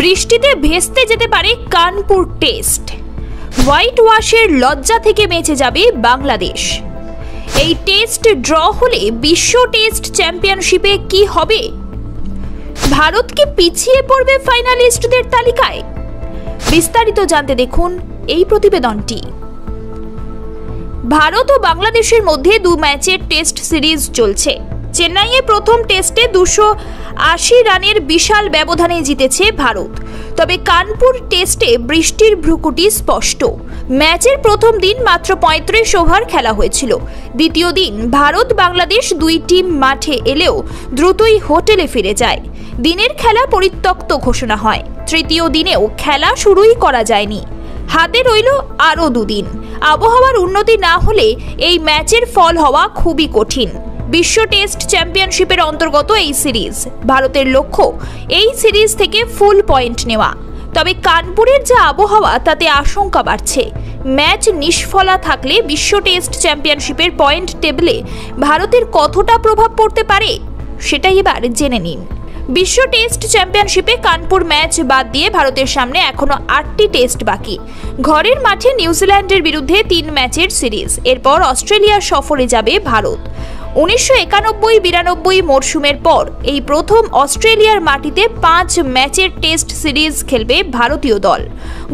বৃষ্টিতে ভেস্তে যেতে পারে কানপুর টেস্ট। হোয়াইট ওয়াশের লজ্জা থেকে বেঁচে যাবে বাংলাদেশ। এই টেস্ট ড্র হলে বিশ্ব টেস্ট চ্যাম্পিয়নশিপে কি হবে? ভারত কি পিছিয়ে পড়বে ফাইনালিস্টদের তালিকায়? বিস্তারিত জানতে দেখুন এই প্রতিবেদনটি। ভারত ও বাংলাদেশের মধ্যে 2 ম্যাচের টেস্ট সিরিজ চলছে। চেন্নাইয়ে প্রথম টেস্টে 280 রানের বিশাল ব্যবধানে জিতেছে ভারত। তবে কানপুর টেস্টে বৃষ্টির ভ্রুকুটি স্পষ্ট। ম্যাচের প্রথম দিন মাত্র 35 ওভার খেলা হয়েছিল। দ্বিতীয় দিন ভারত বাংলাদেশ 2 টিম মাঠে এলেও দ্রুতই হোটেলে ফিরে যায়। দিনের খেলা পরিত্যক্ত ঘোষণা হয়। তৃতীয় দিনেও খেলা শুরুই করা যায়নি। হাতে রইল আরও 2 দিন। আবহাওয়ার উন্নতি না হলে এই ম্যাচের ফল হওয়া খুবই কঠিন। বিশ্ব টেস্ট চ্যাম্পিয়নশিপের অন্তর্গত এই সিরিজ। ভারতের লক্ষ্য এই সিরিজ থেকে ফুল পয়েন্ট নেওয়া। তবে কানপুরের যা আবহাওয়া তাতে আশঙ্কা বাড়ছে। ম্যাচ নিষ্ফলা থাকলে বিশ্ব টেস্ট চ্যাম্পিয়নশিপের পয়েন্ট টেবিলে ভারতের কতটা প্রভাব পড়তে পারে সেটাই এবার জেনে নিন। বিশ্ব টেস্ট চ্যাম্পিয়নশিপে কানপুর ম্যাচ বাদ দিয়ে ভারতের সামনে এখনো 8টি টেস্ট বাকি। ঘরের মাঠে নিউজিল্যান্ডের বিরুদ্ধে 3 ম্যাচের সিরিজ। এরপর অস্ট্রেলিয়া সফরে যাবে ভারত। 1991-92 মরশুমের পর এই প্রথম অস্ট্রেলিয়ার মাটিতে 5 ম্যাচের টেস্ট সিরিজ খেলবে ভারতীয় দল।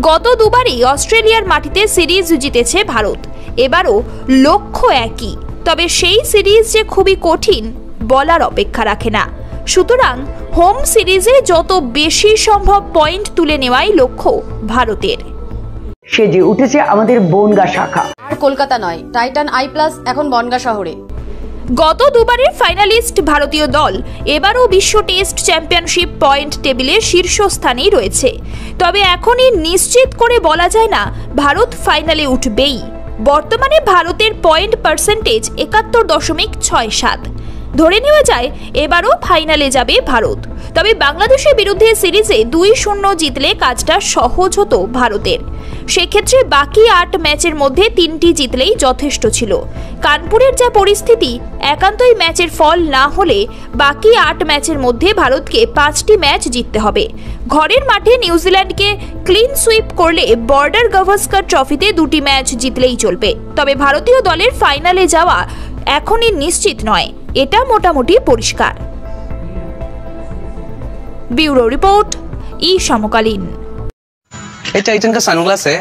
গত দুবারই অস্ট্রেলিয়ার মাটিতে সিরিজ জিতেছে ভারত। এবারও লক্ষ্য একই। তবে সেই সিরিজ যে খুবই কঠিন বলার অপেক্ষা রাখে না। সুতরাং হোম সিরিজে যত বেশি সম্ভব পয়েন্ট তুলে নেওয়াই লক্ষ্য ভারতের। সেজে উঠেছে আমাদের বনগাঁ শাখা। আর কলকাতা নয়, টাইটান আই প্লাস এখন বনগাঁ শহরে। গত দুবারের ফাইনালিস্ট ভারতীয় দল এবারও বিশ্ব টেস্ট চ্যাম্পিয়নশিপ পয়েন্ট টেবিলে শীর্ষস্থানেই রয়েছে। তবে এখনই নিশ্চিত করে বলা যায় না ভারত ফাইনালে উঠবেই। বর্তমানে ভারতের পয়েন্ট পার্সেন্টেজ 71.67। ধরে নেওয়া যায় এবারও ফাইনালে যাবে ভারত। তবে বাংলাদেশের বিরুদ্ধে সিরিজে 2-0 জিতলে কাজটা সহজ হতো ভারতের। সেক্ষেত্রে বাকি 8 ম্যাচের মধ্যে 3টি জিতলেই যথেষ্ট ছিল। কানপুরের যা পরিস্থিতি, একান্তই ম্যাচের ফল না হলে বাকি 8 ম্যাচের মধ্যে ভারতকে 5টি ম্যাচ জিততে হবে। ঘরের মাঠে নিউজিল্যান্ডকে ক্লিন সুইপ করলে বর্ডার গাভাস্কার ট্রফিতে 2টি ম্যাচ জিতলেই চলবে। তবে ভারতীয় দলের ফাইনালে যাওয়া এখনই নিশ্চিত নয়, এটা মোটামুটি পরিষ্কার। ब्यूरो रिपोर्ट, ई समकालीन। ये टाइटन का सनग्लास है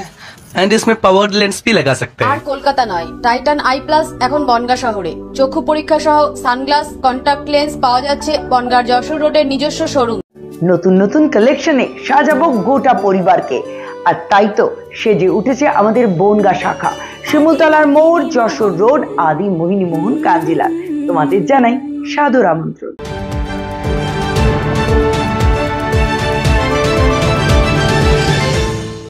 एंड इसमें पावर्ड लेंस भी लगा सकते हैं। আর কলকাতা নয়, টাইটান আই প্লাস এখন বনগাঁ শহরে। চক্ষু পরীক্ষা সহ সানগ্লাস, কন্টাক্ট লেন্স পাওয়া যাচ্ছে বনগাঁ যশোর রোডের নিজস্ব শোরুম। নতুন নতুন কালেকশনে সাজাবো গোটা পরিবারকে। আর তাই তো সেজে উঠেছে আমাদের বনগাঁ শাখা। শিমুলতলার মোড়, যশোর রোড, আদি মোহিনী মোহন কাঞ্জিলাল। তোমাদের জানাই সাদর আমন্ত্রণ।